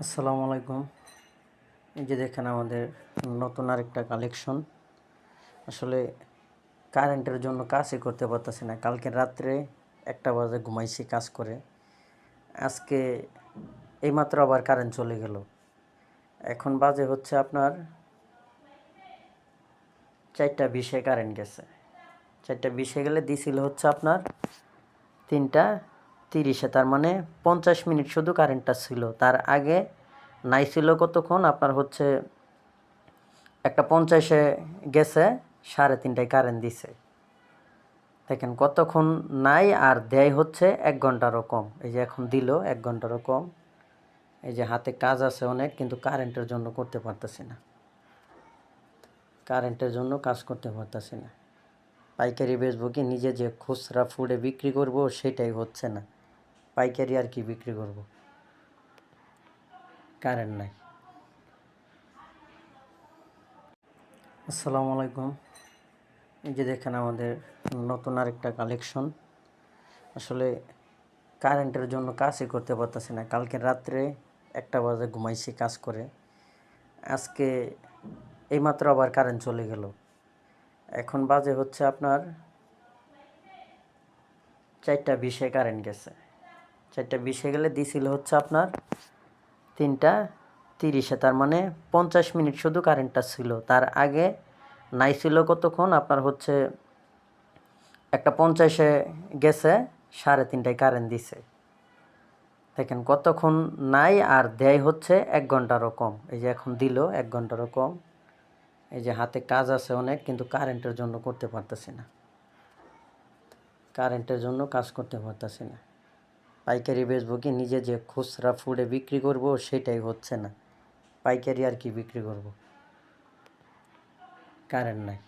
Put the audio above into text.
আসসালামু আলাইকুম। এই যে দেখেন আমাদের নতুন আরেকটা কালেকশন। আসলে কারেন্টের জন্য কাজই করতে পারতেছি না। কালকে রাত্রে 1টা বাজে ঘুমাইছি কাজ করে। আজকে এইমাত্র আবার কারেন্ট চলে গেল। এখন বাজে হচ্ছে আপনার 4টা 20-এ কারেন্ট গেছে। 4টা 20-এ গেলে দিছিল হচ্ছে আপনার 3টা 30-এ, তার মানে 50 মিনিট শুধু কারেন্টটা ছিল। তার আগে নাই ছিল কতক্ষণ আপনার হচ্ছে 1টা 50-এ গেছে, 3:30টায় কারেন্ট দিছে। দেখেন কতক্ষণ নাই আর দেয় হচ্ছে 1 ঘন্টারও কম। এই যে এখন দিল 1 ঘন্টারও কম। এই যে হাতে কাজ আছে অনেক, কিন্তু কারেন্টের জন্য করতে পারতেছি না। কারেন্টের জন্য কাজ করতে পারতেছি না। পাইকারি বেচবো কি নিজে যে খুচরা ফুডে বিক্রি করব সেটাই হচ্ছে না। পাইকারি আর কি বিক্রি করব, কারেন্ট নাই। আসসালামু আলাইকুম। এই যে দেখেন আমাদের নতুন আরেকটা কালেকশন। আসলে কারেন্টের জন্য কাজই করতে পারতেছি না। কালকে রাত্রে 1টা বাজে ঘুমাইছি কাজ করে। আজকে এইমাত্র আবার কারেন্ট চলে গেল। এখন বাজে হচ্ছে আপনার 4টা 20-এ কারেন্ট গেছে। 4টা 20-এ গেলে দিছিল হচ্ছে আপনার 3টা 30-এ, তার মানে 50 মিনিট শুধু কারেন্টটা ছিল। তার আগে নাই ছিল কতক্ষণ আপনার হচ্ছে 1টা 50-এ গেছে, 3:30টায় কারেন্ট দিছে। দেখেন কতক্ষণ নাই আর দেয় হচ্ছে 1 ঘন্টারও কম। এই যে এখন দিল 1 ঘন্টারও কম। এই যে হাতে কাজ আছে অনেক, কিন্তু কারেন্টের জন্য করতে পারতেছি না। কারেন্টের জন্য কাজ করতে পারতেছি না। পাইকারি বেচবো কি নিজে যে খুচরা ফুডে বিক্রি করব সেটাই হচ্ছে না। পাইকারি আর কি বিক্রি করব, কারেন্ট নাই।